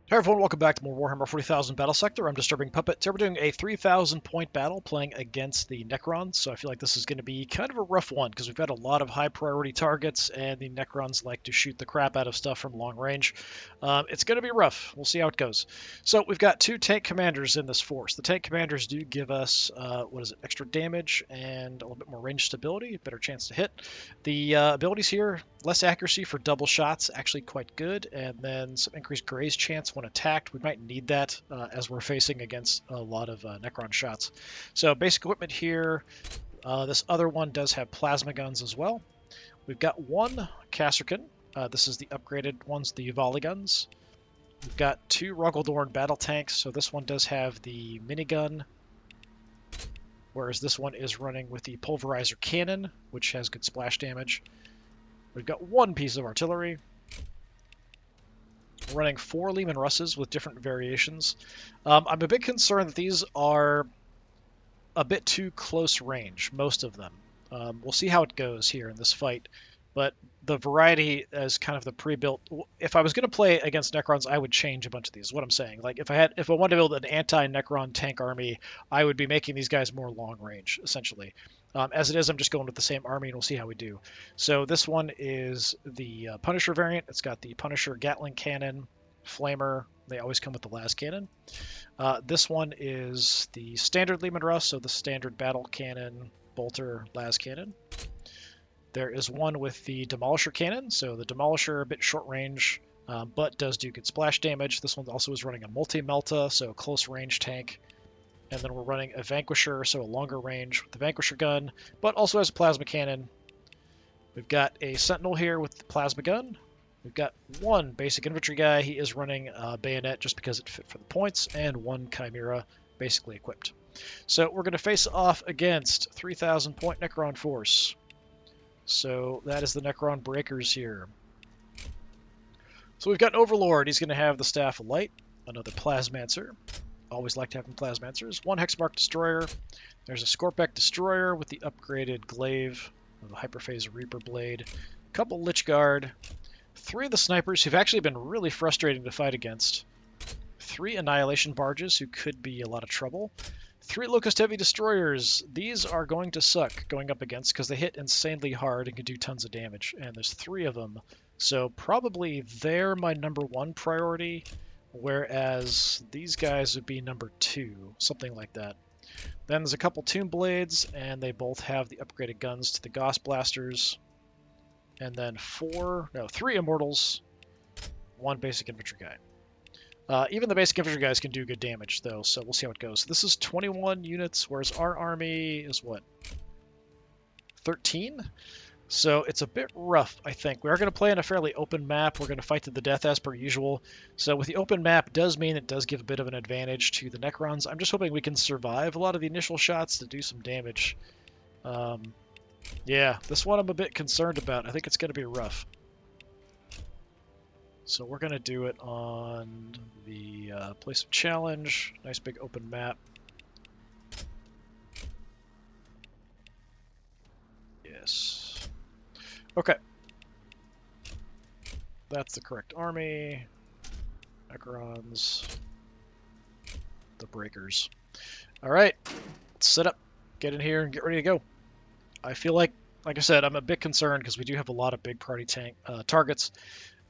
Hey everyone, welcome back to more Warhammer 40,000 Battlesector. I'm DisturbingPuppet. Today we're doing a 3,000 point battle playing against the Necrons, so I feel like this is going to be kind of a rough one because we've got a lot of high priority targets and the Necrons like to shoot the crap out of stuff from long range. It's going to be rough. We'll see how it goes. So we've got two tank commanders in this force. The tank commanders do give us, extra damage and a little bit more range stability, a better chance to hit. The abilities here, less accuracy for double shots, actually quite good, and then some increased graze chance when attacked. We might need that as we're facing against a lot of Necron shots. So basic equipment here. This other one does have plasma guns as well. We've got one Casterkin. This is the upgraded ones, the volley guns. We've got two Ruggledorn battle tanks. So this one does have the minigun, whereas this one is running with the pulverizer cannon, which has good splash damage. We've got one piece of artillery. We're running 4 Leman Russes with different variations. I'm a bit concerned that these are a bit too close range, most of them. We'll see how it goes here in this fight, but the variety as kind of the pre-built. If I was going to play against Necrons, I would change a bunch of these. Is what I'm saying. Like if I wanted to build an anti-Necron tank army, I would be making these guys more long range, essentially. As it is, I'm just going with the same army, and we'll see how we do. So this one is the Punisher variant. It's got the Punisher Gatling cannon, flamer. They always come with the las cannon. This one is the standard Leman Russ, so the standard battle cannon, bolter, las cannon. There is one with the Demolisher cannon, so the Demolisher a bit short range, but does do good splash damage. This one also is running a multi-melta, so a close range tank. And then we're running a Vanquisher, so a longer range with the Vanquisher gun, but also has a plasma cannon. We've got a Sentinel here with the plasma gun. We've got one basic infantry guy. He is running a bayonet just because it fit for the points, and one Chimera basically equipped. So we're going to face off against 3,000 point Necron force. So that is the Necron Breakers here. So we've got an Overlord. He's going to have the Staff of Light, another Plasmancer. Always liked having Plasmancers. One Hexmark Destroyer. There's a Scorpek Destroyer with the upgraded Glaive, the Hyperphase Reaper Blade. A couple Lich Guard. 3 of the Snipers who've actually been really frustrating to fight against. 3 Annihilation Barges who could be a lot of trouble. 3 Locust Heavy Destroyers. These are going to suck going up against because they hit insanely hard and can do tons of damage. And there's 3 of them. So probably they're my number 1 priority, whereas these guys would be number 2, something like that. Then there's a couple Tomb Blades, and they both have the upgraded guns to the Gauss Blasters. And then 3 Immortals, 1 basic infantry guy. Even the basic infantry guys can do good damage, though, so we'll see how it goes. This is 21 units, whereas our army is, what, 13? So it's a bit rough, I think. We are going to play in a fairly open map. We're going to fight to the death as per usual. So with the open map does mean it does give a bit of an advantage to the Necrons. I'm just hoping we can survive a lot of the initial shots to do some damage. Yeah, this one I'm a bit concerned about. I think it's going to be rough. So we're going to do it on the place of challenge. Nice big open map. Yes. Okay. That's the correct army. Necrons. The Breakers. Alright. Let's set up. Get in here and get ready to go. I feel like I said, I'm a bit concerned because we do have a lot of big party tank targets.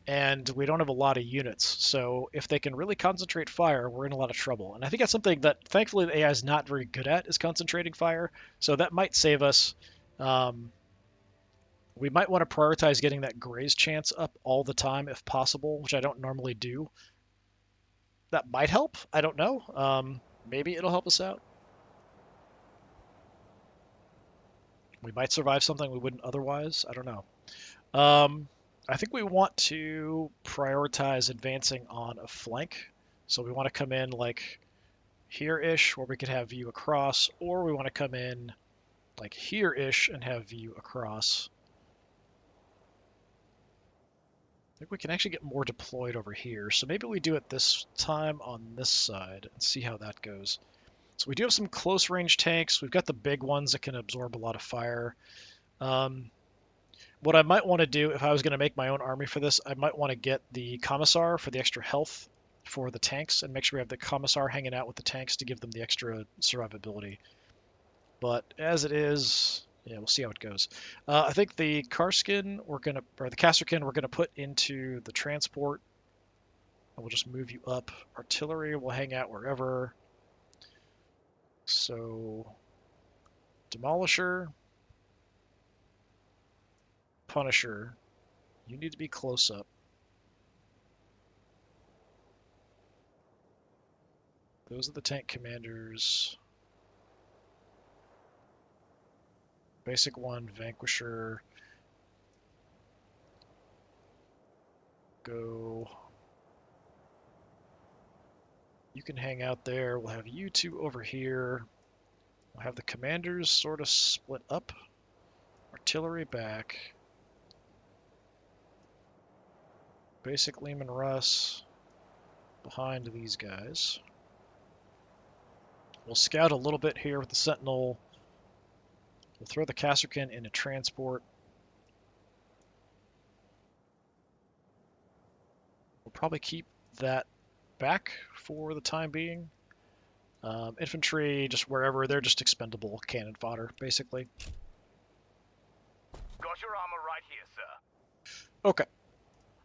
And we don't have a lot of units. So if they can really concentrate fire, we're in a lot of trouble. And I think that's something that, thankfully, the AI is not very good at, is concentrating fire. So that might save us. We might want to prioritize getting that graze chance up all the time if possible, which I don't normally do. That might help. I don't know. Maybe it'll help us out. We might survive something we wouldn't otherwise. I don't know. I think we want to prioritize advancing on a flank. So we want to come in like here-ish, where we could have view across, or we want to come in like here-ish and have view across. I think we can actually get more deployed over here. So maybe we do it this time on this side and see how that goes. So we do have some close range tanks. We've got the big ones that can absorb a lot of fire. What I might want to do, if I was going to make my own army for this, I might want to get the Commissar for the extra health for the tanks and make sure we have the Commissar hanging out with the tanks to give them the extra survivability. But as it is, yeah, we'll see how it goes. I think the Karskin or the Casterkin we're gonna put into the transport. And we'll just move you up. Artillery will hang out wherever. So, Demolisher, Punisher, you need to be close up. Those are the tank commanders. Basic one, Vanquisher. Go. You can hang out there. We'll have you two over here. We'll have the commanders sort of split up. Artillery back. Basic Lehman Russ behind these guys. We'll scout a little bit here with the Sentinel. We'll throw the Casterkin into transport. We'll probably keep that back for the time being. Infantry, just wherever, they're just expendable cannon fodder, basically. Got your armor right here, sir. Okay.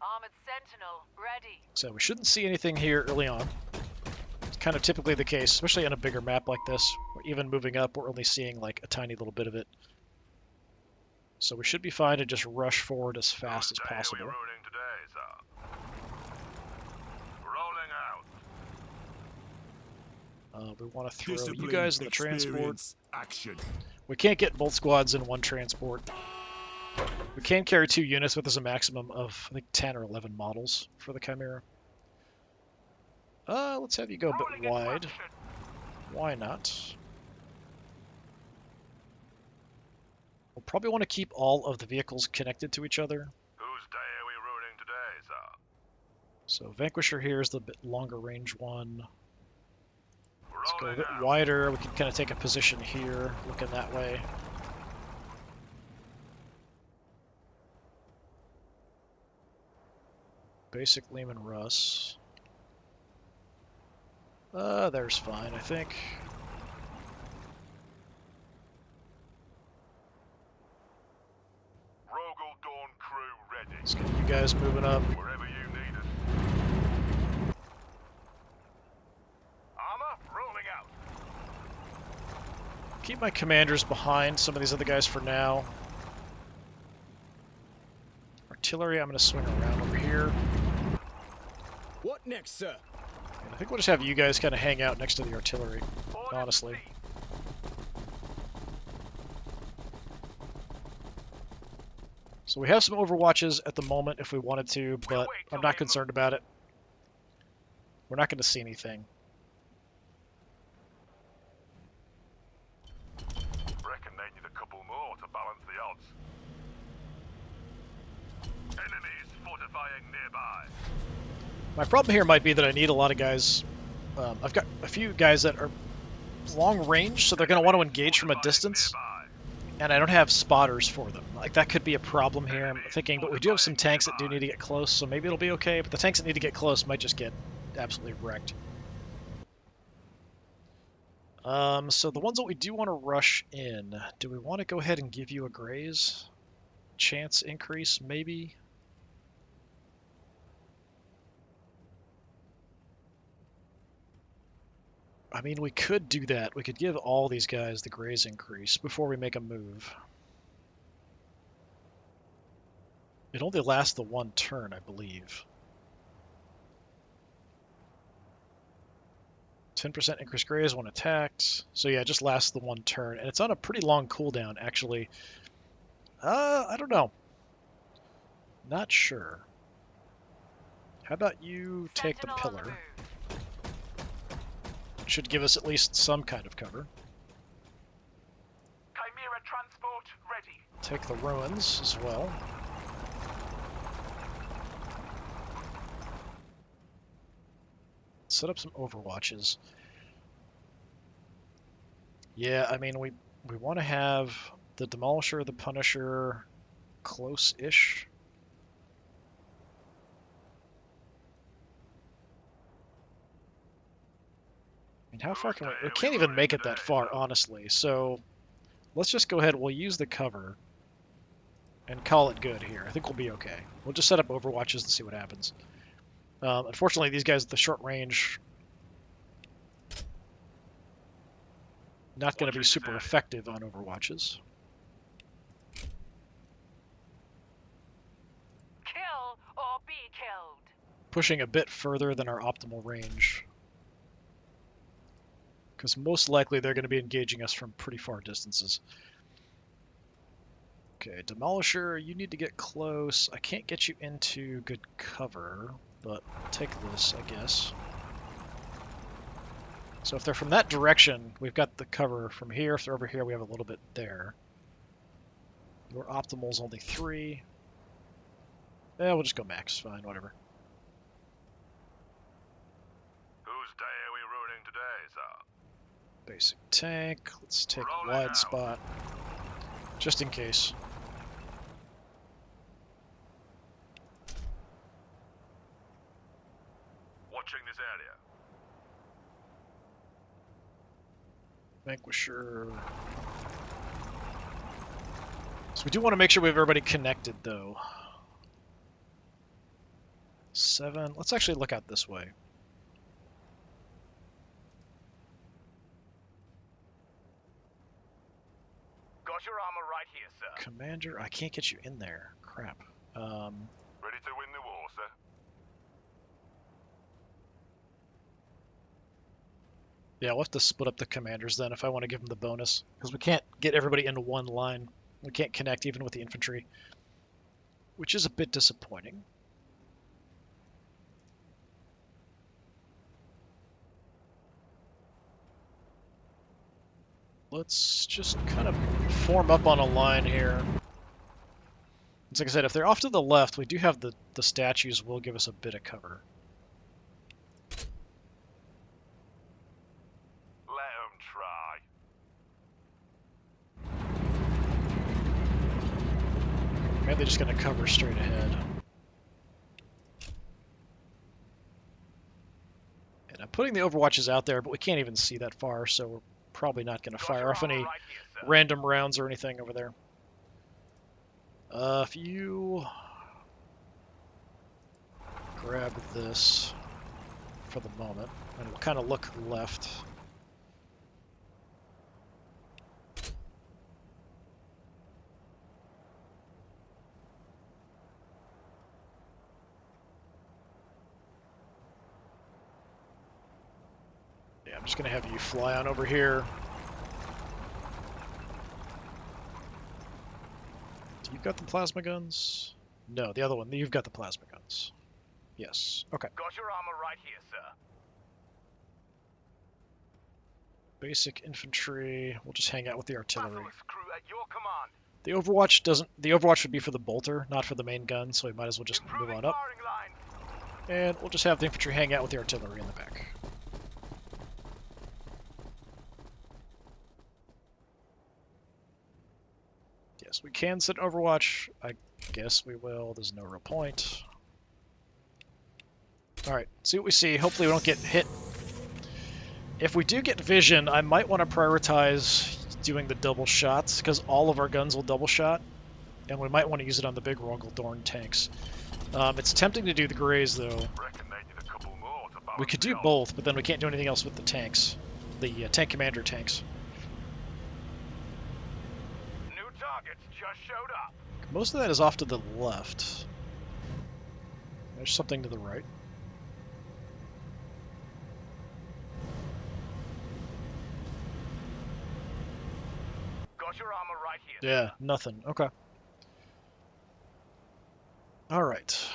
Armored Sentinel, ready. So we shouldn't see anything here early on. It's kind of typically the case, especially on a bigger map like this. Or even moving up, we're only seeing like a tiny little bit of it. So we should be fine to just rush forward as fast as possible. We want to throw you guys in the transport. Action. We can't get both squads in one transport. We can carry 2 units, but there's a maximum of, I think, 10 or 11 models for the Chimera. Let's have you go a bit wide. Why not? We'll probably want to keep all of the vehicles connected to each other. Whose day are we ruining today, sir? So Vanquisher here is the bit longer range one. Let's go a bit wider. We can kind of take a position here, looking that way. Basic Lehman Russ. There's fine, I think. Rogel Dawn crew ready. Let's get you guys moving up. Wherever you need us. Armor rolling out. Keep my commanders behind some of these other guys for now. Artillery, I'm going to swing around over here. What next, sir? And I think we'll just have you guys kind of hang out next to the artillery, honestly. So we have some overwatches at the moment if we wanted to, but I'm not concerned about it. We're not going to see anything. Reckon they need a couple more to balance the odds. Enemies fortifying nearby. My problem here might be that I need a lot of guys. I've got a few guys that are long range, so they're going to want to engage from a distance, and I don't have spotters for them. Like, that could be a problem here, I'm thinking, but we do have some tanks that do need to get close, so maybe it'll be okay, but the tanks that need to get close might just get absolutely wrecked. So the ones that we do want to rush in, do we want to go ahead and give you a graze? Chance increase, maybe? I mean, we could do that. We could give all these guys the graze increase before we make a move. It only lasts the 1 turn, I believe. 10% increased graze when attacked. So yeah, it just lasts the 1 turn. And it's on a pretty long cooldown, actually. I don't know. Not sure. How about you take the pillar? Should give us at least some kind of cover. Chimera transport ready. Take the ruins as well. Set up some overwatches. Yeah, I mean, we want to have the Demolisher, the Punisher close-ish. how far can we... We can't even make it that far, honestly. So let's just go ahead. We'll use the cover and call it good here. I think we'll be okay. We'll just set up overwatches and see what happens. Unfortunately, these guys at the short range not going to be super effective on overwatches. Kill or be killed. Pushing a bit further than our optimal range, because most likely they're going to be engaging us from pretty far distances. Okay, Demolisher, you need to get close. I can't get you into good cover, but I'll take this, I guess. So if they're from that direction, we've got the cover from here. If they're over here, we have a little bit there. Your optimal's only 3. Yeah, we'll just go max. Fine, whatever. Whose day are we ruining today, sir? Basic tank. Let's take a Rolling wide out. spot, just in case. Watching this area. Vanquisher. So we do want to make sure we have everybody connected, though. 7. Let's actually look out this way. Got your armor right here, sir. Commander, I can't get you in there. Crap. Ready to win the war, sir? Yeah, we'll have to split up the commanders then if I want to give them the bonus, because we can't get everybody into one line. We can't connect even with the infantry, which is a bit disappointing. Let's just kind of form up on a line here. It's like I said, if they're off to the left, we do have the statues will give us a bit of cover. Let 'em try. Maybe they're just going to cover straight ahead. And I'm putting the overwatches out there, but we can't even see that far, so we're probably not going to Got fire your off armor any right here, sir. random rounds or anything over there. If you grab this for the moment, and we'll kind of look left. Yeah, I'm just going to have you fly on over here. You've got the plasma guns? No, the other one. You've got the plasma guns. Yes. Okay. Got your armor right here, sir. Basic infantry. We'll just hang out with the artillery. Basilisk crew at your command. The Overwatch doesn't. The Overwatch would be for the bolter, not for the main gun. So we might as well just move Improving on up, firing lines. and we'll just have the infantry hang out with the artillery in the back. Yes, we can set Overwatch. I guess we will. There's no real point. Alright, see what we see. Hopefully we don't get hit. If we do get vision, I might want to prioritize doing the double shots, because all of our guns will double shot, and we might want to use it on the big Rogaldorn tanks. It's tempting to do the Greys, though. Reckon they need a couple more to balance We could the do odds. both, but then we can't do anything else with the tanks. The tank commander tanks. New targets just showed up. Most of that is off to the left. There's something to the right. Got your armor right here. Yeah, nothing. Okay. Alright.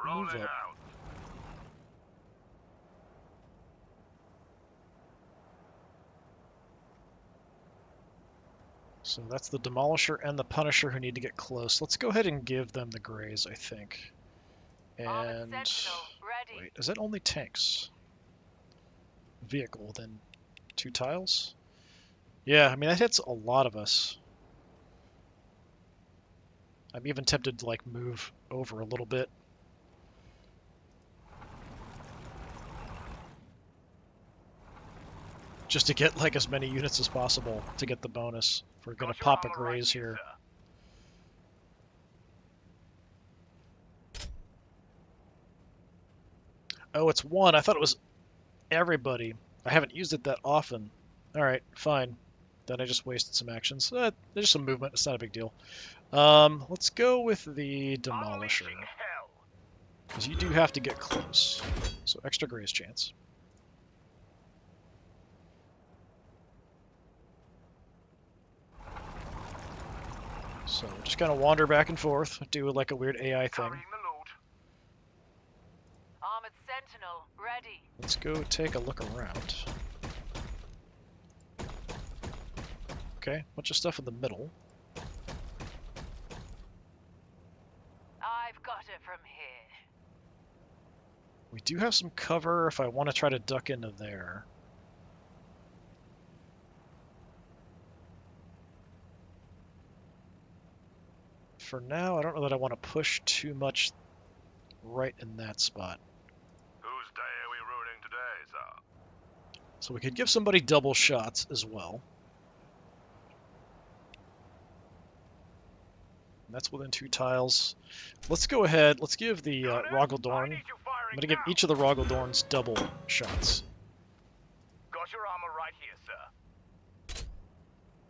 Rolling Move up. out. So that's the Demolisher and the Punisher who need to get close. Let's go ahead and give them the Greys, I think. Armored And... Sentinel, ready. Wait, is that only tanks? Vehicle, then 2 tiles? Yeah, I mean, that hits a lot of us. I'm even tempted to like move over a little bit. Just to get like as many units as possible to get the bonus. If we're gonna Got your pop a armor right graze here. sir. Oh, it's one. I thought it was everybody. I haven't used it that often. Alright, fine. Then I just wasted some actions. There's some movement. It's not a big deal. Let's go with the Demolisher. Unleashing hell. Because you do have to get close. So extra graze chance. So we're just kind of wander back and forth, do like a weird AI thing. Carrying the load. Armored Sentinel, ready. Let's go take a look around. Okay, bunch of stuff in the middle. I've got it from here. We do have some cover if I want to try to duck into there. For now, I don't know that I want to push too much right in that spot. Whose day are we ruining today, sir? So we could give somebody double shots as well. And that's within 2 tiles. Let's go ahead. Let's give the I Rogaldorn. need you I'm firing going to give now. each of the Rogaldorns double shots. Got your armor right here, sir.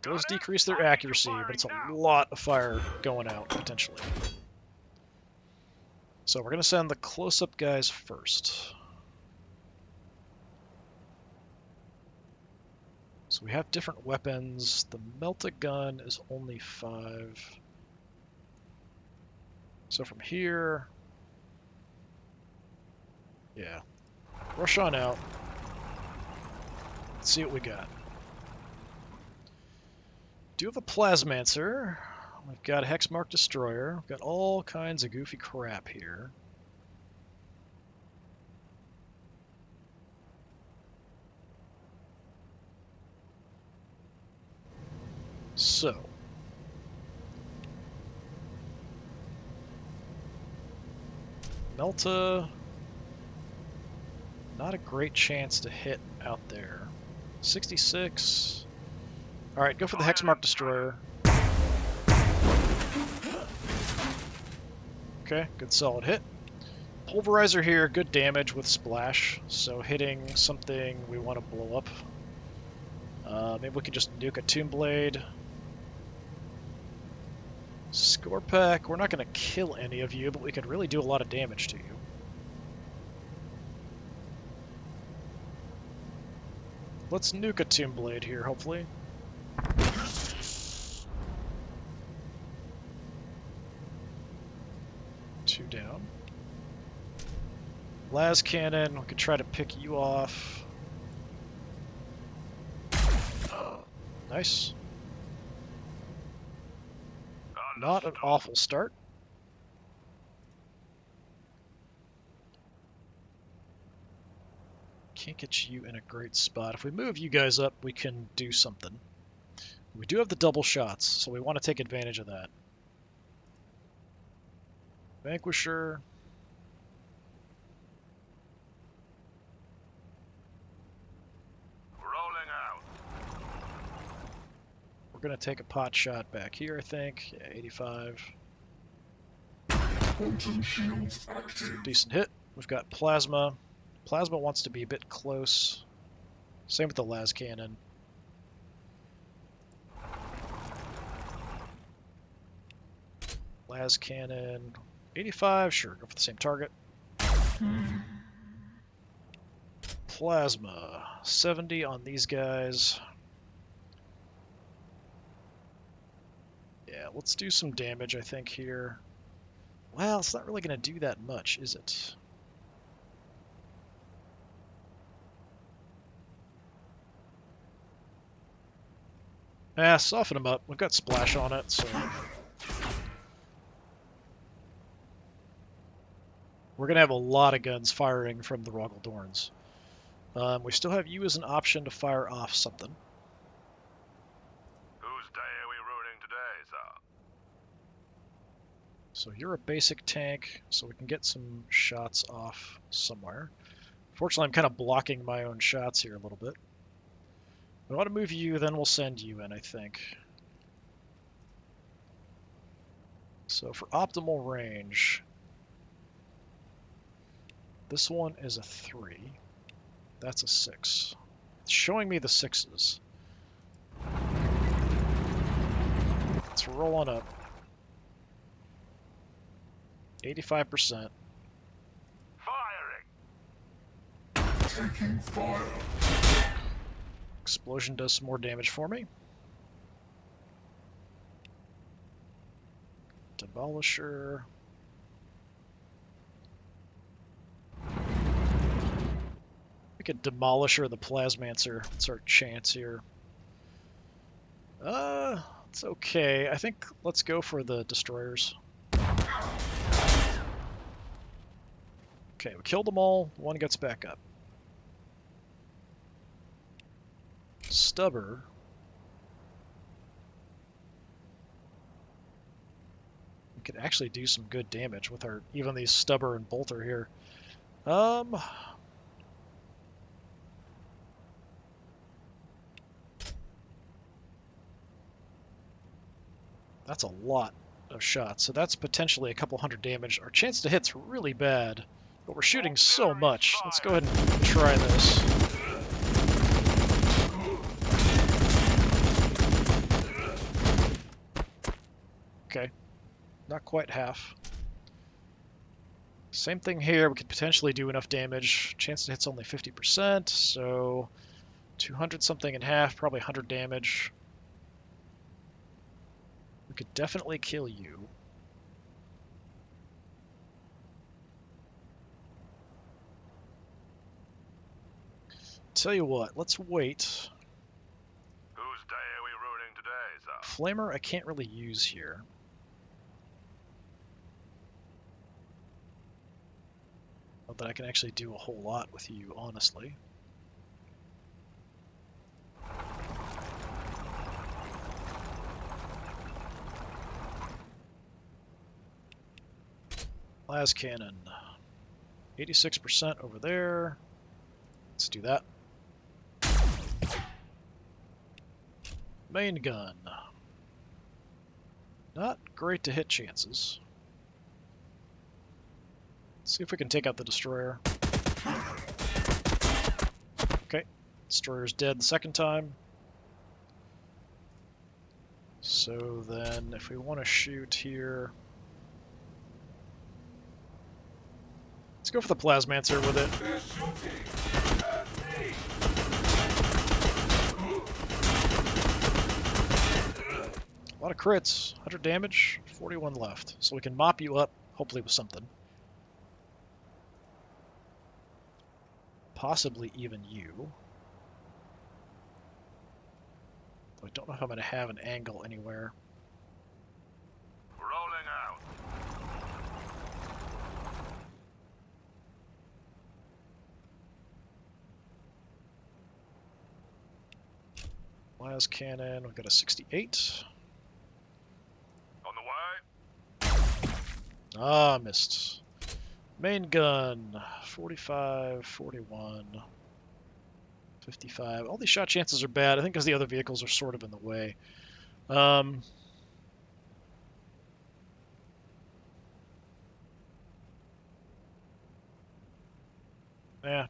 Those Got it? decrease their I need you accuracy, but firing it's a now. lot of fire going out, potentially. So we're going to send the close-up guys first. So we have different weapons. The melt-a-gun is only 5. So from here... Yeah. Rush on out. Let's see what we got. Do have a Plasmancer. We've got a Hexmark Destroyer. We've got all kinds of goofy crap here. So. Melta. Not a great chance to hit out there. 66. Alright, go for the Hexmark Destroyer. Okay, good solid hit. Pulverizer here, good damage with Splash, so hitting something we want to blow up. Maybe we can just nuke a Tomb Blade. Scorpack, we're not going to kill any of you, but we could really do a lot of damage to you. Let's nuke a Tomb Blade here, hopefully. Two down. Las Cannon, we could try to pick you off. Nice. Not an awful start. Can't get you in a great spot. If we move you guys up, we can do something. We do have the double shots, so we want to take advantage of that. Vanquisher. Rolling out. We're going to take a pot shot back here, I think. Yeah, 85. Decent hit. We've got Plasma. Plasma wants to be a bit close. Same with the Las Cannon. Las Cannon. 85, sure, go for the same target. Plasma. 70 on these guys. Yeah, let's do some damage, I think, here. Well, it's not really going to do that much, is it? Soften them up. We've got Splash on it, so... We're going to have a lot of guns firing from the Rogaldorns. We still have you as an option to fire off something. Whose day are we ruining today, sir? So you're a basic tank, so we can get some shots off somewhere. Fortunately, I'm kind of blocking my own shots here a little bit. I want to move you, then we'll send you in, I think. So for optimal range, this one is a 3. That's a 6. It's showing me the 6s. Let's roll on up. 85%. Firing! Taking fire. Explosion does some more damage for me. Demolisher. We could Demolisher the Plasmancer. It's our chance here. It's okay. I think let's go for the destroyers. Okay, we killed them all. One gets back up. Stubber. We could actually do some good damage with our even these Stubber and Bolter here. That's a lot of shots, so that's potentially a couple hundred damage. Our chance to hit's really bad, but we're shooting so much. Let's go ahead and try this. Okay, not quite half. Same thing here, we could potentially do enough damage. Chance to hit's only 50%, so 200 something in half, probably 100 damage. We could definitely kill you. Tell you what, let's wait. Whose day are we ruining today, sir? Flamer I can't really use here. Not that I can actually do a whole lot with you, honestly. Las cannon. 86% over there. Let's do that. Main gun. Not great to hit chances. Let's see if we can take out the destroyer. Okay, destroyer's dead the second time. So then, if we want to shoot here, let's go for the Plasmancer with it. A lot of crits, 100 damage, 41 left. So we can mop you up, hopefully with something. Possibly even you. I don't know if I'm going to have an angle anywhere. Rolling out. Las cannon, we've got a 68. On the way. Ah, missed. Main gun, 45, 41, 55. All these shot chances are bad, I think because the other vehicles are sort of in the way.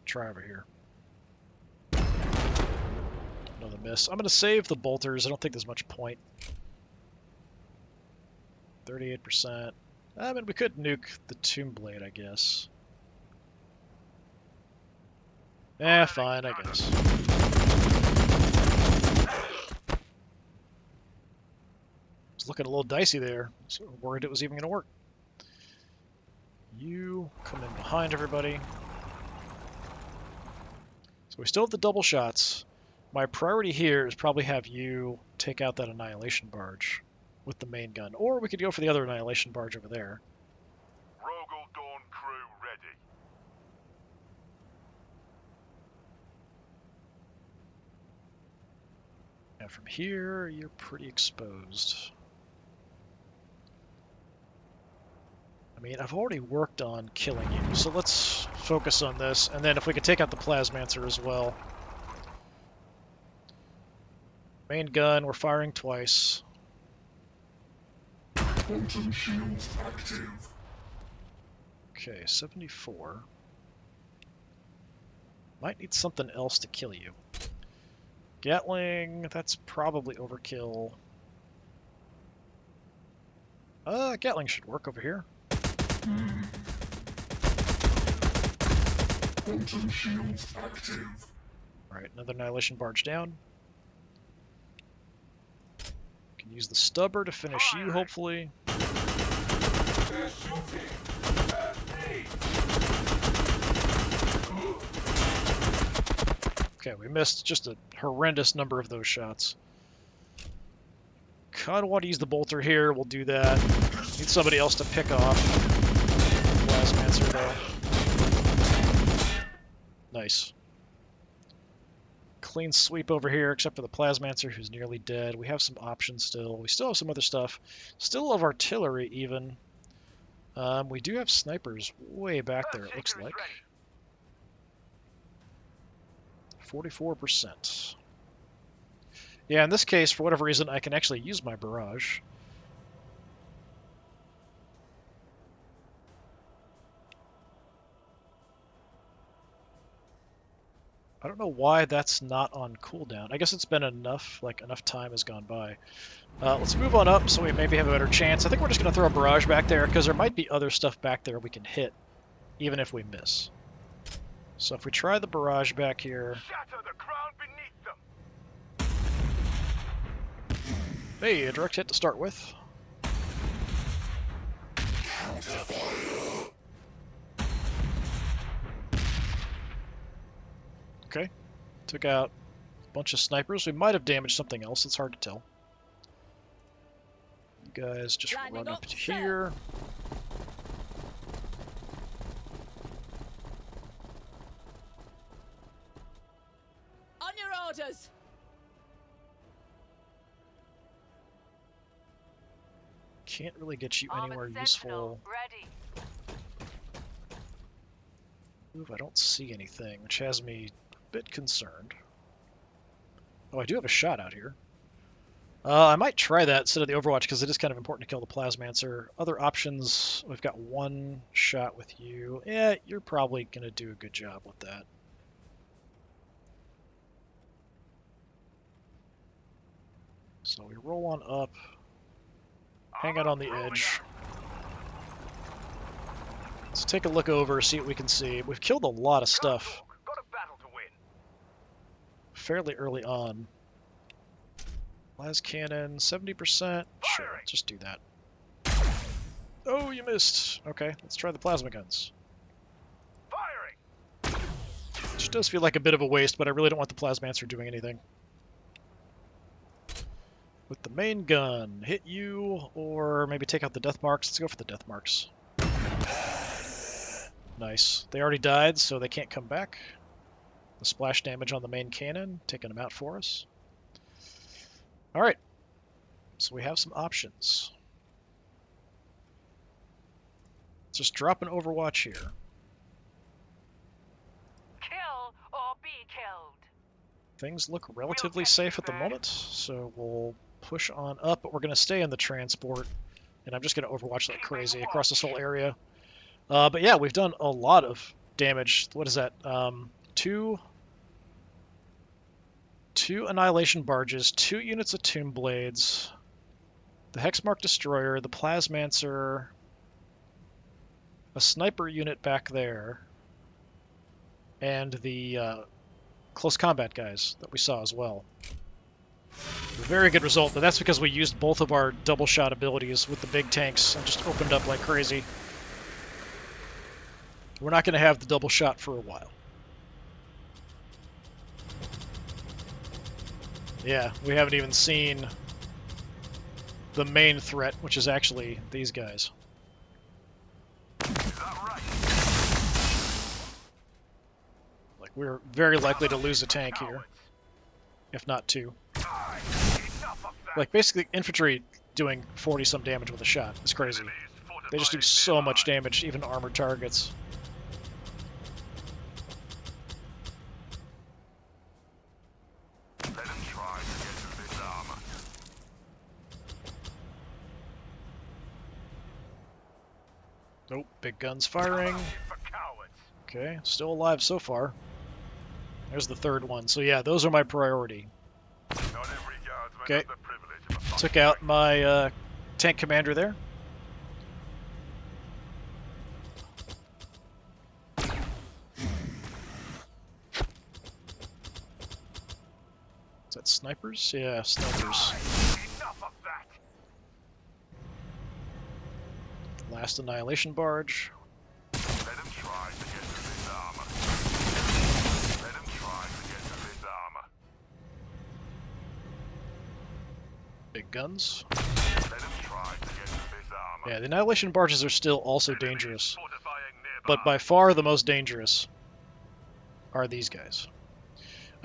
Try over here. Another miss. I'm going to save the bolters. I don't think there's much point. 38%. I mean, we could nuke the Tomb Blade, I guess. Fine, I guess. It's looking a little dicey there. So worried it was even going to work. You come in behind everybody. So we still have the double shots. My priority here is probably have you take out that Annihilation Barge with the main gun. Or we could go for the other Annihilation Barge over there. Rogel Dawn crew ready. And from here, you're pretty exposed. mean, I've already worked on killing you, so let's focus on this, and then if we could take out the Plasmancer as well. Main gun, we're firing twice. Quantum shield active. Okay, 74. Might need something else to kill you. Gatling, that's probably overkill. Gatling should work over here. Quantum shield active. Alright, another Annihilation Barge down. Can use the Stubber to finish you, hopefully. Okay, we missed just a horrendous number of those shots. Kinda want to use the bolter here, we'll do that. Need somebody else to pick off. Plasmancer though. Nice. Clean sweep over here, except for the Plasmancer, who's nearly dead. We have some options still. We still have some other stuff. Still have artillery, even. We do have snipers way back there, it looks like. 44%. Yeah, in this case, for whatever reason, I can actually use my barrage. I don't know why that's not on cooldown. I guess it's been enough, like enough time has gone by. Let's move on up so we maybe have a better chance. I think we're just going to throw a barrage back there because there might be other stuff back there we can hit, even if we miss. So if we try the barrage back here... Shatter the ground beneath them! Hey, a direct hit to start with. Okay, took out a bunch of snipers. We might have damaged something else, it's hard to tell. You guys just run up to here. On your orders! Can't really get you Armored anywhere Sentinel, useful. ready. Ooh, I don't see anything, which has me a bit concerned. Oh, I do have a shot out here. I might try that instead of the Overwatch, because it is kind of important to kill the Plasmancer. Other options, we've got one shot with you. Yeah, you're probably going to do a good job with that. So we roll on up, hang out on the edge. Let's take a look over, see what we can see. We've killed a lot of stuff Got a battle to win. fairly early on. Las cannon, 70%. Sure, let's just do that. Oh, you missed. Okay, let's try the plasma guns. Firing! Which does feel like a bit of a waste, but I really don't want the Plasmancer doing anything. With the main gun, hit you, or maybe take out the death marks. Let's go for the death marks. Nice. They already died, so they can't come back. The splash damage on the main cannon, taking them out for us. Alright, so we have some options. Let's just drop an Overwatch here. Kill or be killed. Things look relatively safe at the moment, so we'll push on up, but we're going to stay in the transport, and I'm just going to Overwatch like crazy across this whole area. But yeah, we've done a lot of damage. What is that? Two Annihilation Barges, 2 units of Tomb Blades, the Hexmark Destroyer, the Plasmancer, a Sniper unit back there, and the Close Combat guys that we saw as well. A very good result, but that's because we used both of our double shot abilities with the big tanks and just opened up like crazy. We're not going to have the double shot for a while. Yeah, we haven't even seen the main threat, which is actually these guys. Is that right? Like, we're very likely to lose a tank here, if not 2. Aye, enough of that. Like, basically, infantry doing 40-some damage with a shot is crazy. Enemies fought They just do so much damage, even to armored targets. Let them try to get through this armor. Nope, big guns firing. For cowards. Okay, still alive so far. There's the third one. So yeah, those are my priority. Not every guardsman Okay. has the privilege of a fight. Took out my tank commander there. Is that snipers? Yeah, snipers. Enough of that. Last annihilation barge. Let them try to get through this armor. Let them try to get through this armor. Big guns. Let them try to get through this armor. Yeah, the annihilation barges are still also dangerous. Fortifying nearby. But by far the most dangerous are these guys.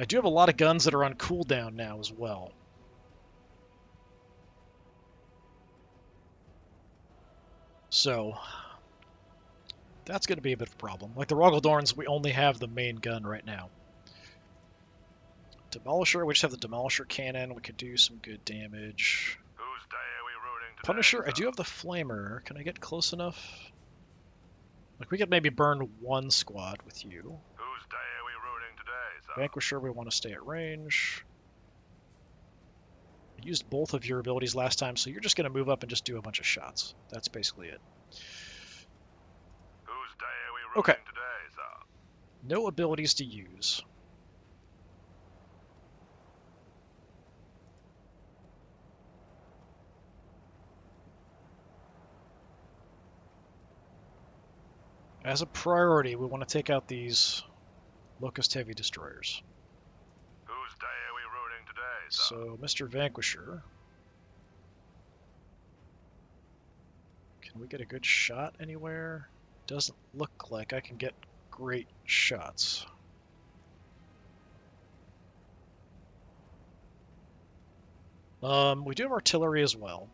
I do have a lot of guns that are on cooldown now as well. So, that's going to be a bit of a problem. Like the Rogaldorns, we only have the main gun right now. Demolisher, we just have the Demolisher cannon. We could do some good damage. Whose day are we ruining today? Punisher, I do have the Flamer. Can I get close enough? Like, we could maybe burn one squad with you. Whose day are we ruining today, sir? Vanquisher, we want to stay at range. I used both of your abilities last time, so you're just going to move up and just do a bunch of shots. That's basically it. Whose day are we ruining Okay. today, sir? No abilities to use. As a priority, we want to take out these Locust Heavy Destroyers. Whose day are we ruining today, sir? So, Mr. Vanquisher. Can we get a good shot anywhere? Doesn't look like I can get great shots. We do have artillery as well.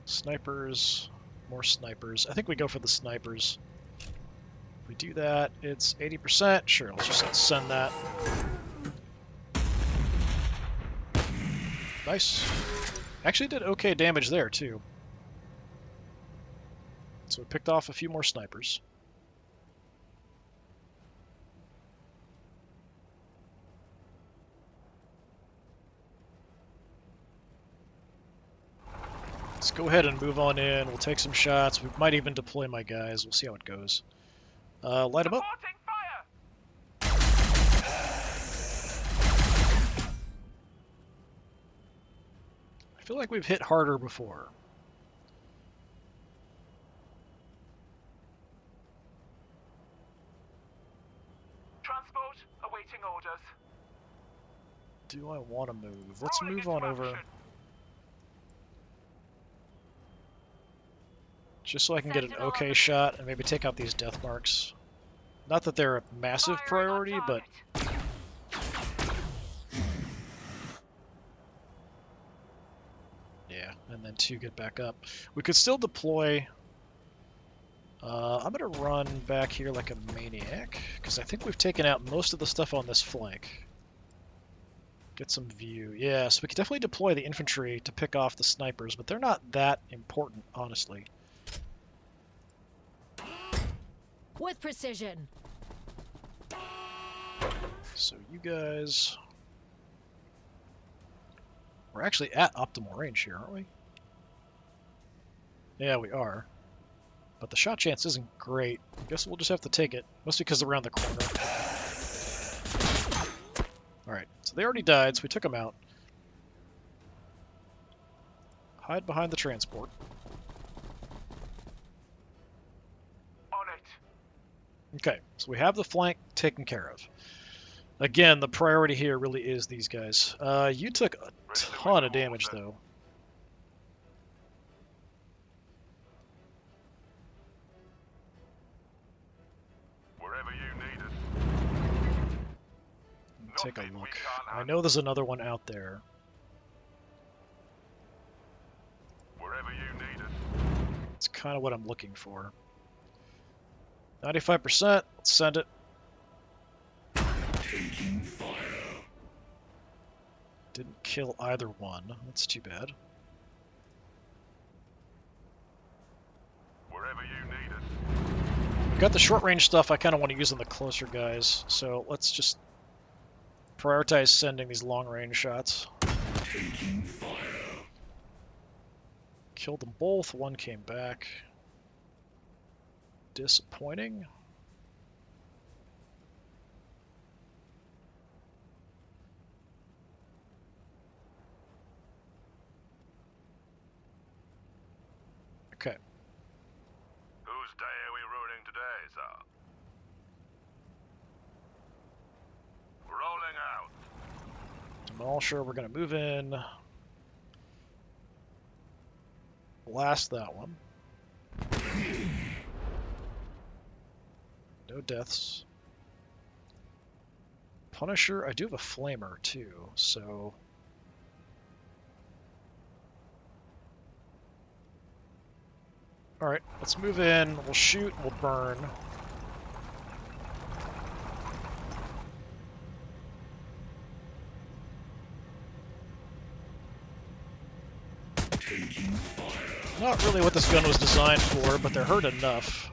Snipers, more snipers. I think we go for the snipers. If we do that, it's 80%. Sure, let's just send that. Nice. Actually did okay damage there, too. So we picked off a few more snipers. Let's go ahead and move on in. We'll take some shots. We might even deploy my guys. We'll see how it goes. Light them up. Supporting fire! I feel like we've hit harder before. Transport awaiting orders. Do I want to move? Let's move on over. Just so I can get an okay shot and maybe take out these death marks. Not that they're a massive priority, but yeah, and then two get back up. We could still deploy. I'm going to run back here like a maniac, because I think we've taken out most of the stuff on this flank. Get some view. Yeah, so we could definitely deploy the infantry to pick off the snipers, but they're not that important, honestly. With precision. So you guys... We're actually at optimal range here, aren't we? Yeah, we are. But the shot chance isn't great. I guess we'll just have to take it. Mostly because they're around the corner. Alright, so they already died, so we took them out. Hide behind the transport. On it. Okay, so we have the flank taken care of. Again, the priority here really is these guys. You took a ton of damage, though. Wherever you need us. take a Nothing we look. can't I handle. know there's another one out there. Wherever you need us. It's kind of what I'm looking for. 95%. Let's send it. Taking fire. Didn't kill either one. That's too bad. Wherever you need us. We've got the short range stuff I kind of want to use on the closer guys, so let's just prioritize sending these long range shots. Taking fire. Killed them both. One came back. Disappointing. Okay. Whose day are we ruining today, sir? Rolling out. I'm all sure we're going to move in. Blast that one. No deaths. Punisher, I do have a flamer too, so... Alright, let's move in, we'll shoot, we'll burn. Taking fire. Not really what this gun was designed for, but they're hurt enough.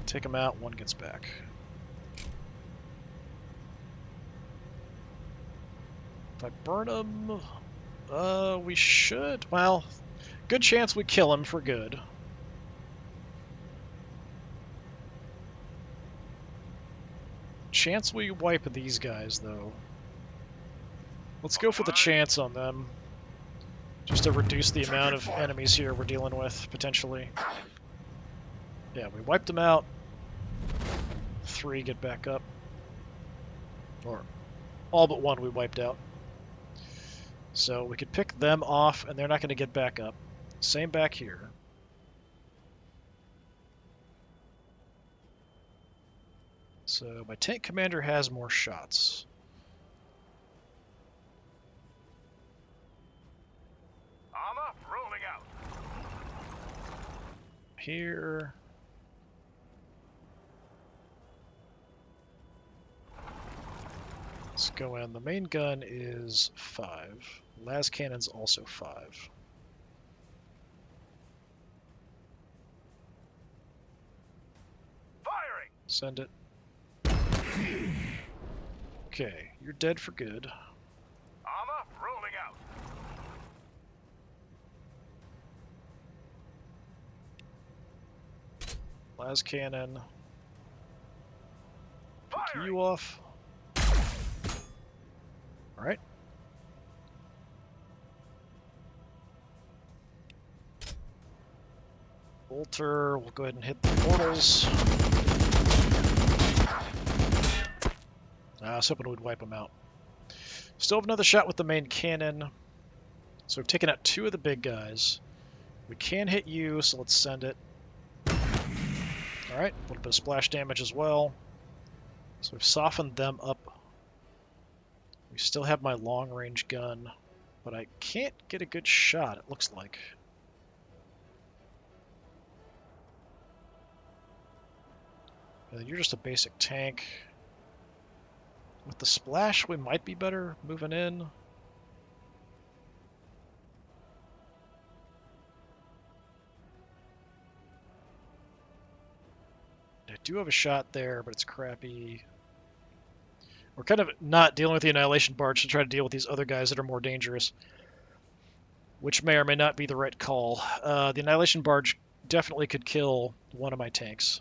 Take them out, one gets back. If I burn them, we should. Well, good chance we kill him for good. Chance we wipe these guys, though. Let's go for the chance on them. Just to reduce the amount of enemies here we're dealing with, potentially. Yeah, we wiped them out. 3 get back up. Or all but 1 we wiped out. So we could pick them off, and they're not going to get back up. Same back here. So my tank commander has more shots. Armor rolling out. Here. Let's go in. The main gun is 5. Las cannon's also 5. Firing. Send it. Okay, you're dead for good. Armor rolling out. Las cannon. Pick Firing. you off. Alright. Bolter, we'll go ahead and hit the portals. I was hoping we'd wipe them out. Still have another shot with the main cannon. So we've taken out 2 of the big guys. We can hit you, so let's send it. Alright, a little bit of splash damage as well. So we've softened them up. We still have my long-range gun, but I can't get a good shot, it looks like. And you're just a basic tank. With the splash, we might be better moving in. I do have a shot there, but it's crappy. We're kind of not dealing with the Annihilation Barge to try to deal with these other guys that are more dangerous, which may or may not be the right call. The Annihilation Barge definitely could kill one of my tanks.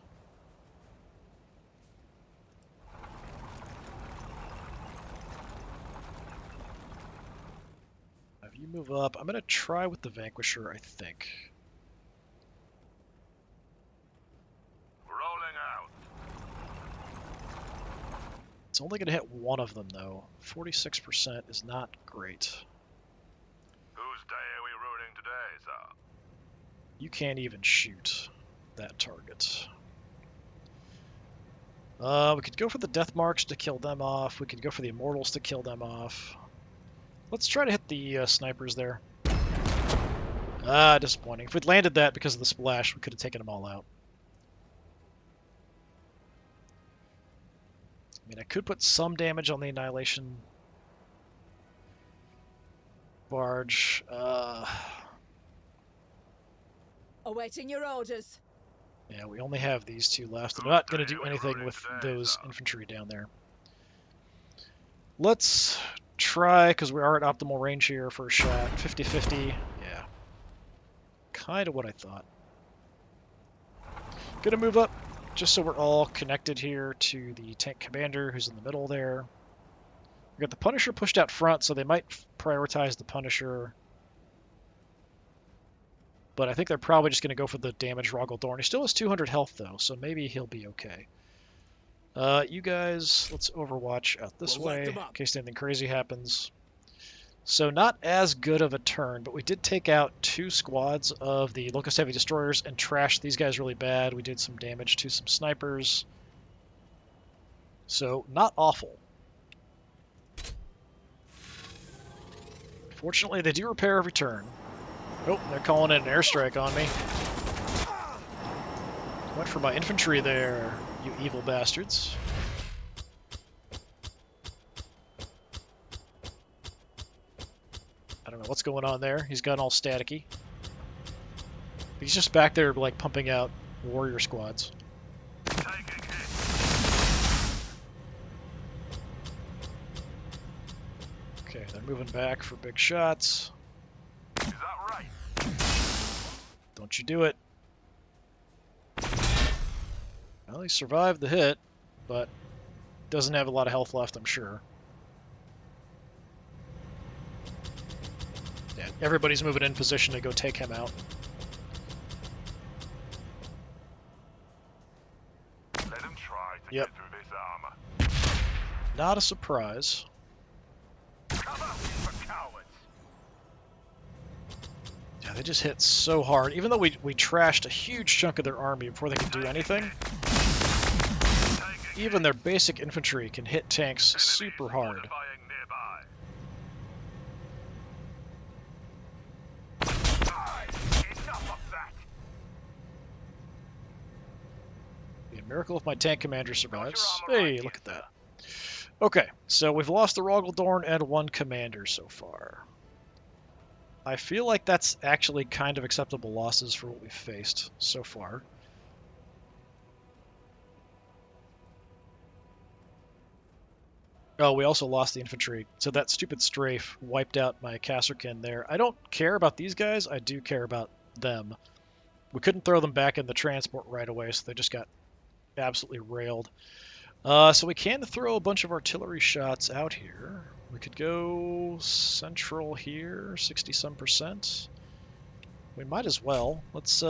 If you move up, I'm going to try with the Vanquisher, I think. Rolling out. It's only going to hit one of them, though. 46% is not great. Whose day are we ruining today, sir? You can't even shoot that target. We could go for the Death Marks to kill them off. We could go for the Immortals to kill them off. Let's try to hit the snipers there. Ah, disappointing. If we'd landed that because of the splash, we could have taken them all out. I mean, I could put some damage on the Annihilation barge. Awaiting your orders. Yeah, we only have these two left. I'm not going to do anything with those infantry down there. Let's try, because we are at optimal range here for a shot. 50-50. Yeah. Kind of what I thought. Gonna move up, just so we're all connected here to the tank commander who's in the middle there. We got the Punisher pushed out front, so they might prioritize the Punisher. But I think they're probably just going to go for the damage Rogaldorn. He still has 200 health, though, so maybe he'll be okay. You guys, let's overwatch out this way, in case anything crazy happens. So not as good of a turn, but we did take out 2 squads of the Locust Heavy Destroyers and trashed these guys really bad. We did some damage to some snipers. So, not awful. Fortunately, they do repair every turn. Oh, they're calling in an airstrike on me. Went for my infantry there, you evil bastards. I don't know what's going on there. He's gotten all staticky. He's just back there, like, pumping out warrior squads. Okay, they're moving back for big shots. Is that right? Don't you do it. Well, he survived the hit, but doesn't have a lot of health left, I'm sure. Yeah, everybody's moving in position to go take him out. Let him try to Yep. get through this armor. Not a surprise. Cover for cowards. Yeah, they just hit so hard. Even though we trashed a huge chunk of their army before they could do anything, even their basic infantry can hit tanks super hard. Fortifying nearby. Enough of that. Be a miracle if my tank commander survives. Hey, look at that. Okay, so we've lost the Rogaldorn and 1 commander so far. I feel like that's actually kind of acceptable losses for what we've faced so far. Oh, we also lost the infantry, so that stupid strafe wiped out my Kasserkin there. I don't care about these guys, I do care about them. We couldn't throw them back in the transport right away, so they just got absolutely railed. So we can throw a bunch of artillery shots out here. We could go central here, 60-some%. We might as well. Let's,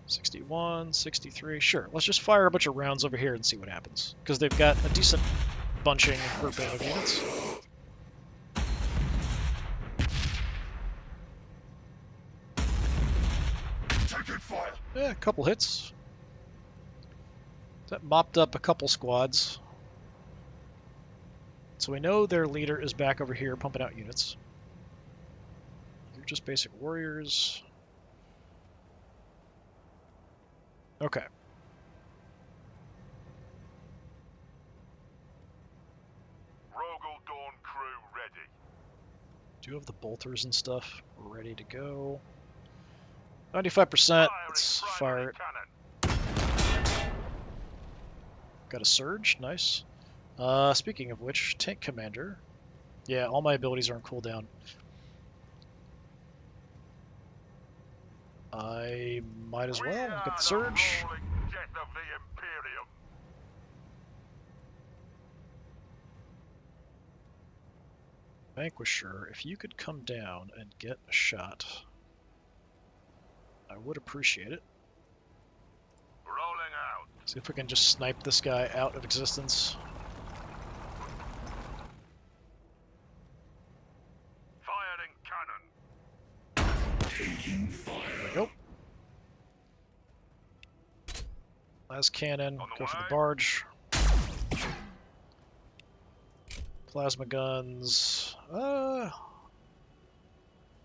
61, 63, sure. Let's just fire a bunch of rounds over here and see what happens. Because they've got a decent bunching grouping of units. Taking fire. Yeah, a couple hits. That mopped up a couple squads. So we know their leader is back over here pumping out units. You're just basic warriors. Okay. Rogaldorn crew ready. Do you have the bolters and stuff ready to go? 95%. Let's fire it. Cannon. Got a surge. Nice. Speaking of which, tank commander. Yeah, all my abilities are on cooldown. I might as well get the surge. Rolling jet of the Imperium. Vanquisher, if you could come down and get a shot, I would appreciate it. Rolling out. See if we can just snipe this guy out of existence. Firing cannon. Taking fire. There we go. Last cannon, On the go for the way. barge. Plasma guns.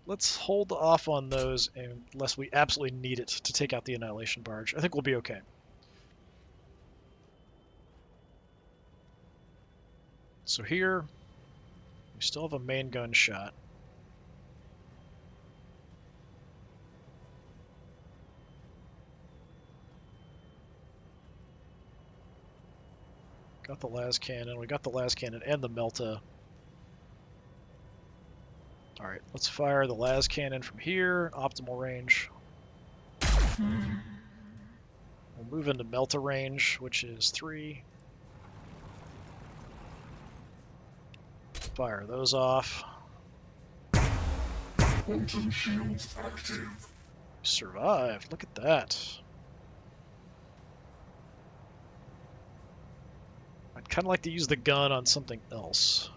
Let's hold off on those unless we absolutely need it to take out the Annihilation Barge. I think we'll be okay. So here, we still have a main gun shot. Got the las cannon. We got the las cannon and the Melta. Alright, let's fire the las cannon from here. Optimal range. We'll move into Melta range, which is 3. Fire those off. Quantum shields active. Survived. Look at that. I'd kind of like to use the gun on something else.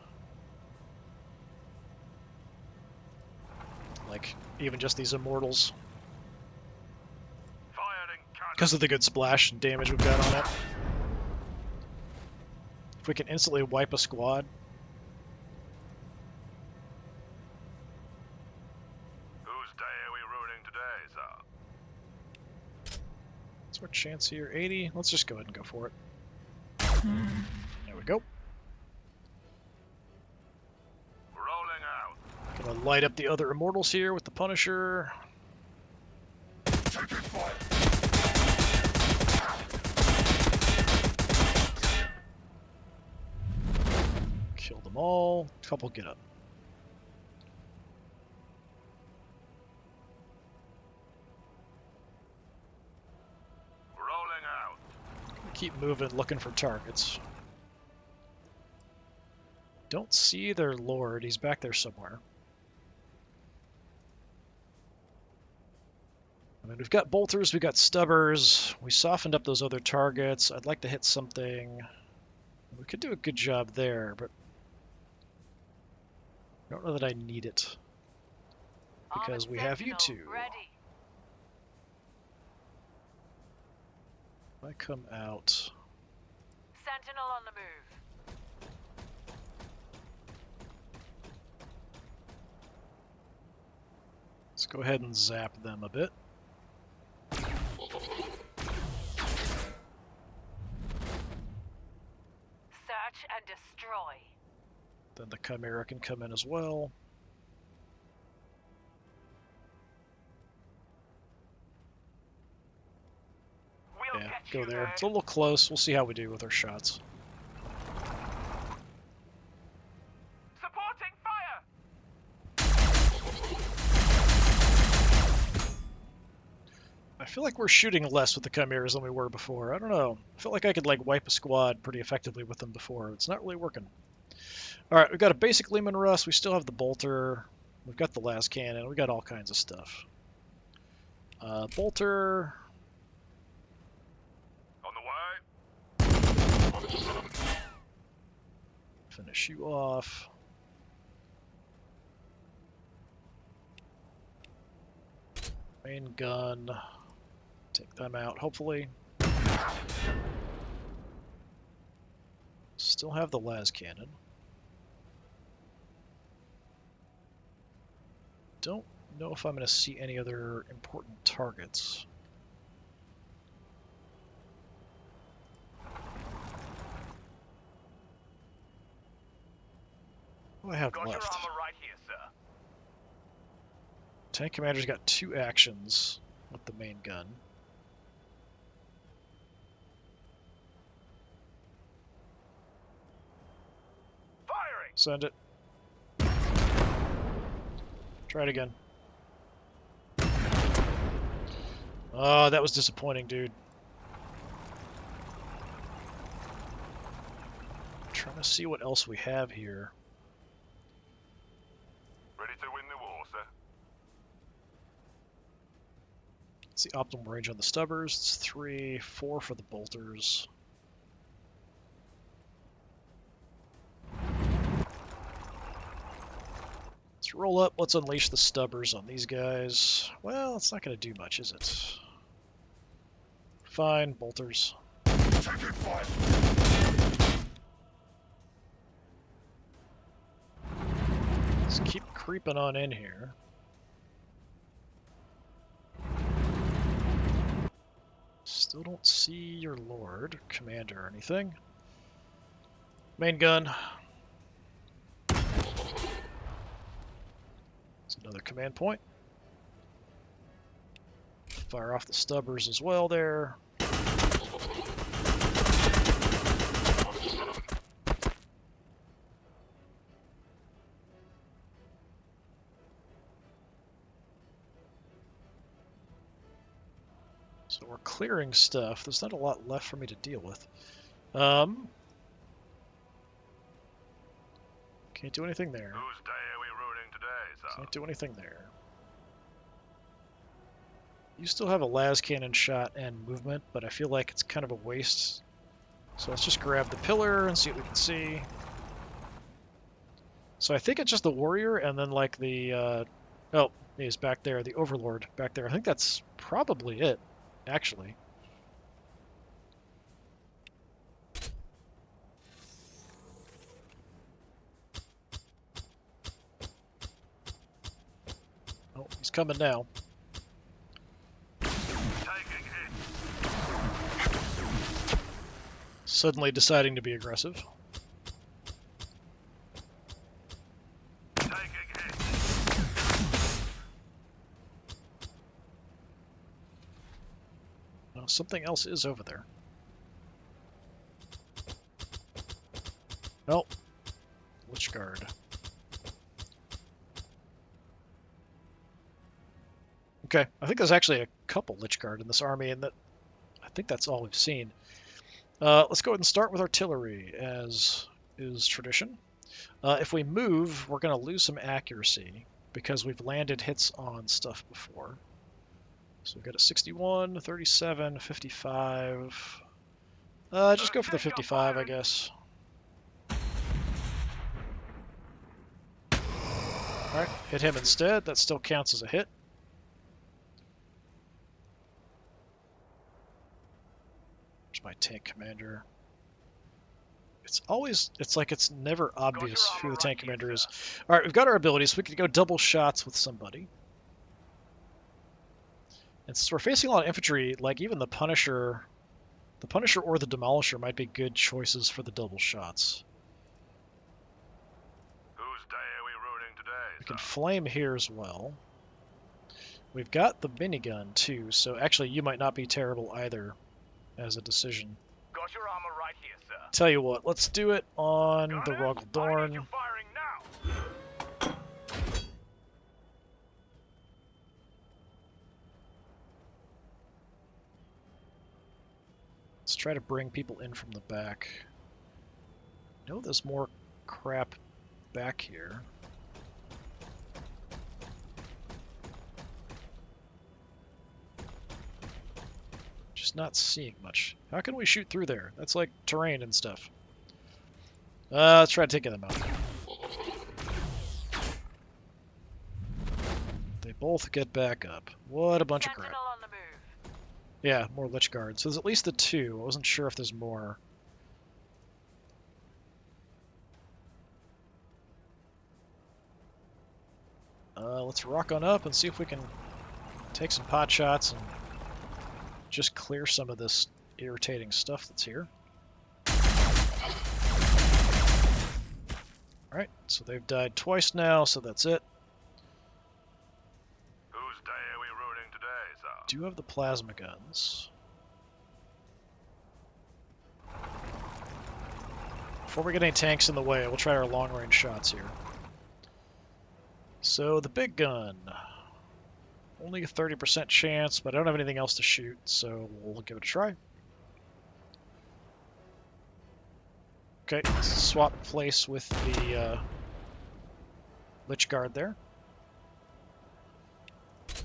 Like, even just these immortals. Firing cannon. Because of the good splash and damage we've got on it. If we can instantly wipe a squad. Whose day are we ruining today, sir? What's our chance here? 80? Let's just go ahead and go for it. There we go. Rolling out. Gonna light up the other immortals here with the Punisher. Taking fire. Kill them all. Couple get up. Rolling out. Keep moving, looking for targets. Don't see their lord. He's back there somewhere. I mean, we've got bolters, we've got stubbers. We softened up those other targets. I'd like to hit something. We could do a good job there, but I don't know that I need it. Because we have you two. Ready. If I come out... Sentinel on the move. Let's go ahead and zap them a bit. Search and destroy. Then the Chimera can come in as well. We'll Yeah, get go you there. It's a little close. We'll see how we do with our shots. Supporting fire. I feel like we're shooting less with the Chimeras than we were before. I don't know. I felt like I could like wipe a squad pretty effectively with them before. It's not really working. Alright, we've got a basic Leman Russ. We still have the Bolter. We've got the las cannon. We got all kinds of stuff. Bolter. On the way. Finish you off. Main gun. Take them out, hopefully. Still have the las cannon. Don't know if I'm going to see any other important targets. What do I have Got your left? armor right here, sir. Tank Commander's got 2 actions with the main gun. Firing. Send it. Try it again. Oh, that was disappointing, dude. I'm trying to see what else we have here. Ready to win the war, sir. It's the optimal range on the stubbers. It's 3, 4 for the bolters. Let's roll up. Let's unleash the stubbers on these guys. Well, it's not going to do much, is it? Fine, bolters. Taking fire. Let's keep creeping on in here. Still don't see your lord, commander, or anything. Main gun. It's another command point. Fire off the stubbers as well there. So we're clearing stuff. There's not a lot left for me to deal with. Can't do anything there. Whose day are we ruining today, sir? Can't do anything there. You still have a las cannon shot and movement, but I feel like it's kind of a waste. So let's just grab the pillar and see what we can see. So I think it's just the warrior and then like the, oh, he's back there, the overlord back there. I think that's probably it, actually. Oh, he's coming now. Taking hit. Suddenly deciding to be aggressive. Taking hit. Oh, something else is over there. Oh, Lich Guard. Okay, I think there's actually a couple Lich Guard in this army, and that I think that's all we've seen. Let's go ahead and start with artillery, as is tradition. If we move, we're going to lose some accuracy, because we've landed hits on stuff before. So we've got a 61, 37, 55. Just go for the 55, I guess. Alright, hit him instead. That still counts as a hit. There's my tank commander. It's like it's never obvious who the tank commander is. Alright, we've got our abilities. We could go double shots with somebody. And since we're facing a lot of infantry, like even the Punisher or the Demolisher might be good choices for the double shots. Whose day are we ruining today, We sir? can flame here as well. We've got the minigun too, so actually you might not be terrible either as a decision. Got your armor right here, sir. Tell you what, let's do it on the Gunners, I need Rogaldorn. you firing now. Let's try to bring people in from the back. I know there's more crap back here. Just not seeing much. How can we shoot through there? That's like terrain and stuff. Let's try taking them out. They both get back up. What a bunch of crap. Sentinel on the move. Yeah, more Lich Guards. So there's at least the two. I wasn't sure if there's more. Let's rock on up and see if we can take some pot shots and just clear some of this irritating stuff that's here. Alright, so they've died twice now, so that's it. Whose day are we ruining today, sir? Do have the plasma guns. Before we get any tanks in the way, we'll try our long-range shots here. So, the big gun. Only a 30% chance, but I don't have anything else to shoot, so we'll give it a try. Okay, let's swap place with the Lich Guard there.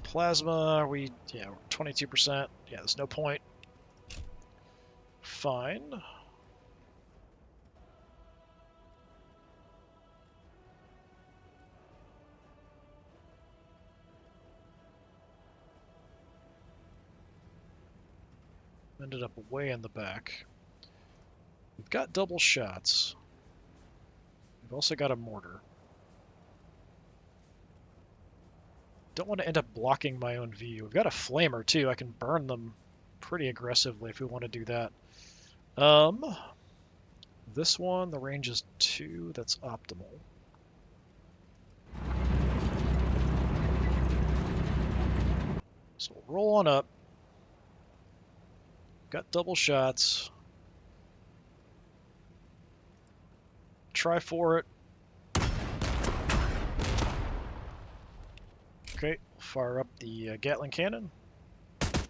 Plasma, we're 22%. Yeah, there's no point. Fine. ended up way in the back. We've got double shots. We've also got a mortar. Don't want to end up blocking my own view. We've got a flamer too. I can burn them pretty aggressively if we want to do that. This one, the range is 2. That's optimal. So we'll roll on up. Got double shots. Try for it. Okay, fire up the Gatling cannon.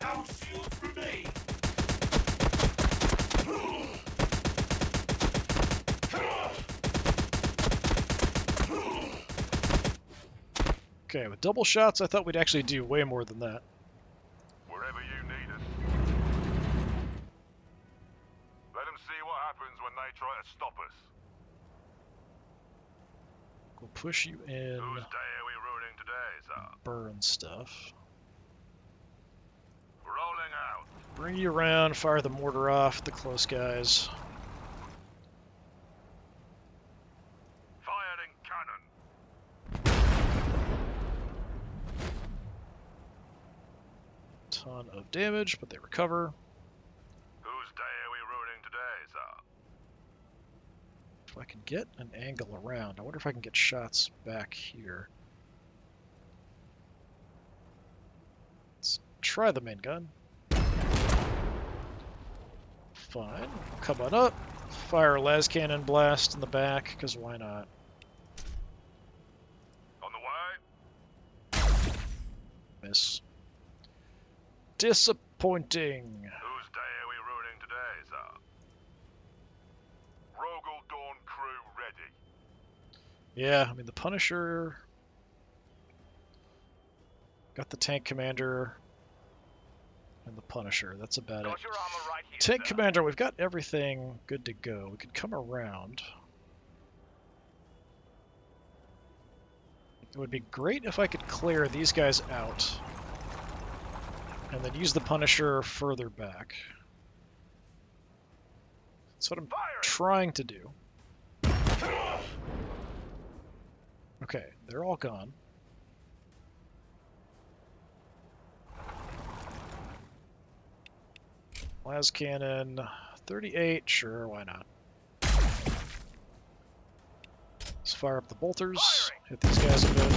No shield for me! Okay, with double shots, I thought we'd actually do way more than that. Wherever you need us. Let them see what happens when they try to stop us. We'll push you in, Whose day are we ruining today, sir? burn stuff. Rolling out. Bring you around, fire the mortar off, the close guys. Firing cannon. Ton of damage, but they recover. Whose day are we ruining today, sir? If I can get an angle around, I wonder if I can get shots back here. Let's try the main gun. Fine. Come on up. Fire a las cannon blast in the back, because why not? On the way. Miss. Disappointing. Whose day are we ruining today, sir? Rogel Dawn crew ready. Yeah, I mean, the Punisher... Got the tank commander and the Punisher. That's about it. Got your armor right here, Tank sir. commander, we've got everything good to go. We could come around. It would be great if I could clear these guys out and then use the Punisher further back. That's what I'm trying to do. Okay, they're all gone. Las cannon, 38, sure, why not? Let's fire up the bolters, hit these guys a bit.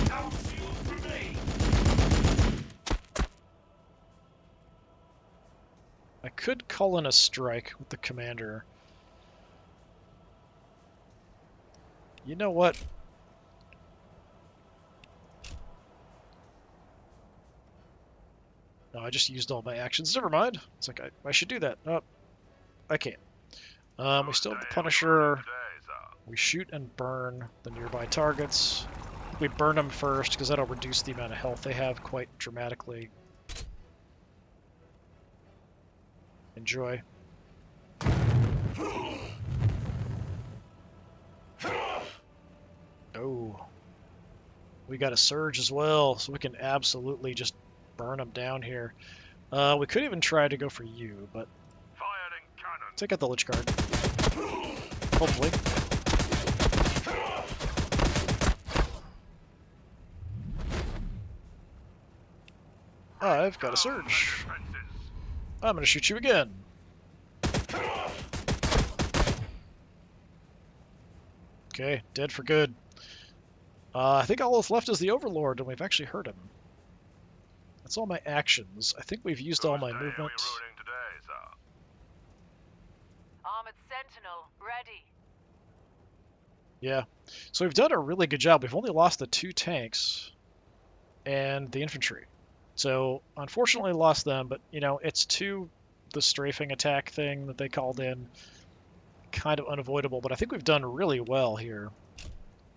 No shield for me! I could call in a strike with the commander. You know what? No, I just used all my actions. Never mind. It's like I should do that. Oh, I can't. We still have the Punisher. We shoot and burn the nearby targets. We burn them first because that'll reduce the amount of health they have quite dramatically. Enjoy. Oh. We got a surge as well, so we can absolutely just burn them down here. We could even try to go for you, but Firing cannon. take out the Lich Guard. Hopefully. I've got a surge. Fences. I'm gonna shoot you again. Okay, dead for good. I think all that's left is the Overlord, and we've actually hurt him. That's all my actions. I think we've used all my Whose day are we movement. ruining today, sir? Armored Sentinel, ready. Yeah. So we've done a really good job. We've only lost the 2 tanks and the infantry. So unfortunately lost them, but you know, it's to the strafing attack thing that they called in. Kind of unavoidable, but I think we've done really well here.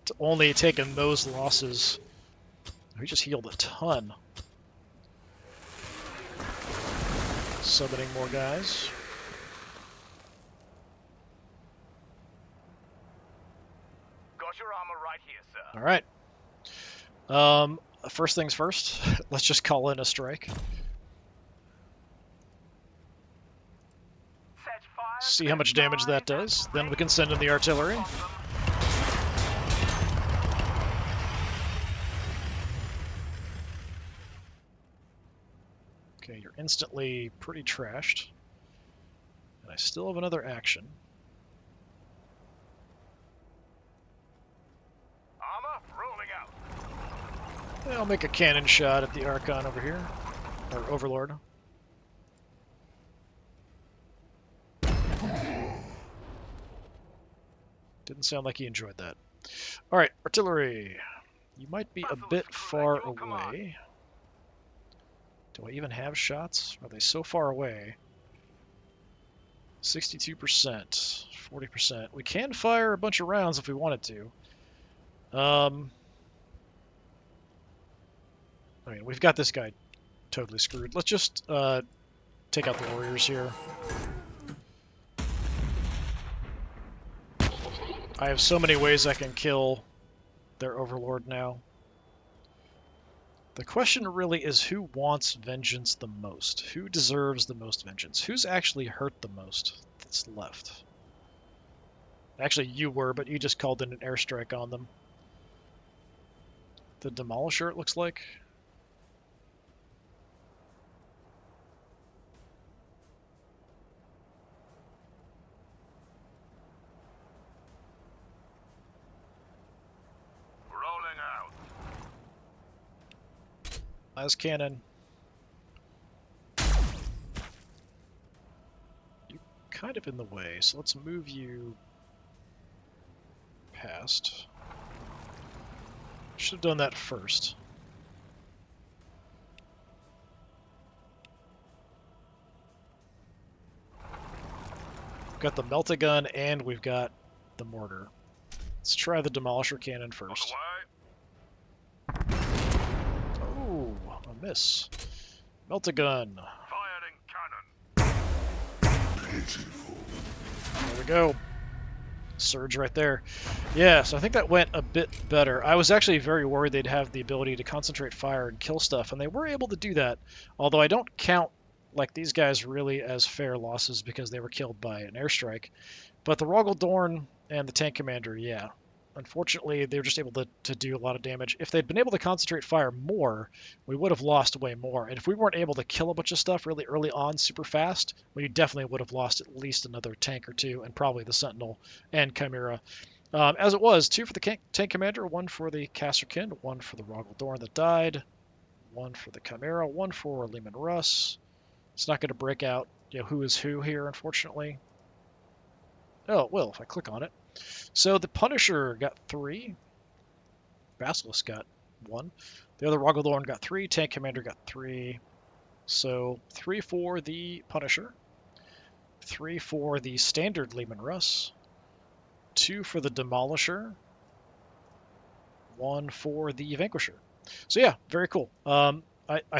It's only taken those losses. We just healed a ton. Summoning more guys. Got your armor right here, sir. All right. First things first. Let's just call in a strike. see how much damage that does. Then we can send in the artillery. Okay, you're instantly pretty trashed. And I still have another action. Armor rolling out. I'll make a cannon shot at the Archon over here. Or Overlord. Didn't sound like he enjoyed that. Alright, artillery. You might be a bit far away. Do I even have shots? Are they so far away? 62%, 40%. We can fire a bunch of rounds if we wanted to. I mean, we've got this guy totally screwed. Let's just take out the warriors here. I have so many ways I can kill their overlord now. The question really is who wants vengeance the most? Who deserves the most vengeance? Who's actually hurt the most that's left? Actually, you were, but you just called in an airstrike on them. The Demolisher, it looks like. Rolling out. As cannon. You're kind of in the way, so let's move you past. Should have done that first. We've got the Melt-A-Gun and we've got the mortar. Let's try the Demolisher cannon On first. the way. Oh, a miss. Melt-A-Gun. Firing cannon. There we go. Surge right there. Yeah, so I think that went a bit better. I was actually very worried they'd have the ability to concentrate fire and kill stuff, and they were able to do that. Although I don't count like these guys really as fair losses because they were killed by an airstrike. But the Rogel Dorn and the Tank Commander, yeah. Unfortunately, they were just able to do a lot of damage. If they'd been able to concentrate fire more, we would have lost way more. And if we weren't able to kill a bunch of stuff really early on super fast, we definitely would have lost at least another tank or two, and probably the Sentinel and Chimera. As it was, 2 for the Tank Commander, 1 for the Casterkin, 1 for the Rogel Dorn that died, 1 for the Chimera, 1 for Lehman Russ. It's not going to break out who is who here, unfortunately. Oh, it will if I click on it. So the Punisher got 3. Basilisk got 1. The other Rogel Dorn got 3. Tank Commander got 3. So 3 for the Punisher. 3 for the standard Lehman Russ. 2 for the Demolisher. 1 for the Vanquisher. So yeah, very cool. I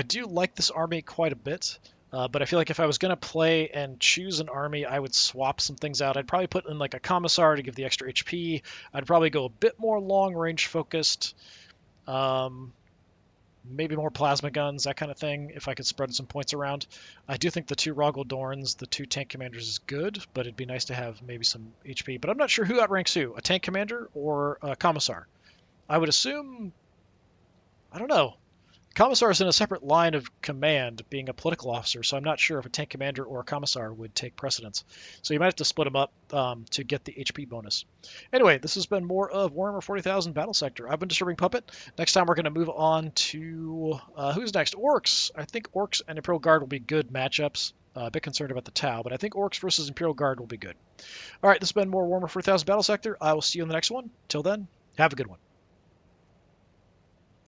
do like this army quite a bit. But I feel like if I was going to play and choose an army, I would swap some things out. I'd probably put in like a Commissar to give the extra HP. I'd probably go a bit more long-range focused. Maybe more plasma guns, that kind of thing, if I could spread some points around. I do think the 2 Rogel Dorns, the 2 Tank Commanders is good, but it'd be nice to have maybe some HP. But I'm not sure who outranks who, a Tank Commander or a Commissar. I would assume... I don't know. Commissar is in a separate line of command, being a political officer, so I'm not sure if a Tank Commander or a Commissar would take precedence. So you might have to split them up to get the HP bonus. Anyway, this has been more of Warhammer 40,000 Battlesector. I've been Disturbing Puppet. Next time we're going to move on to... who's next? Orcs. I think Orcs and Imperial Guard will be good matchups. A bit concerned about the Tau, but I think Orcs versus Imperial Guard will be good. All right, this has been more Warhammer 40,000 Battlesector. I will see you in the next one. Till then, have a good one.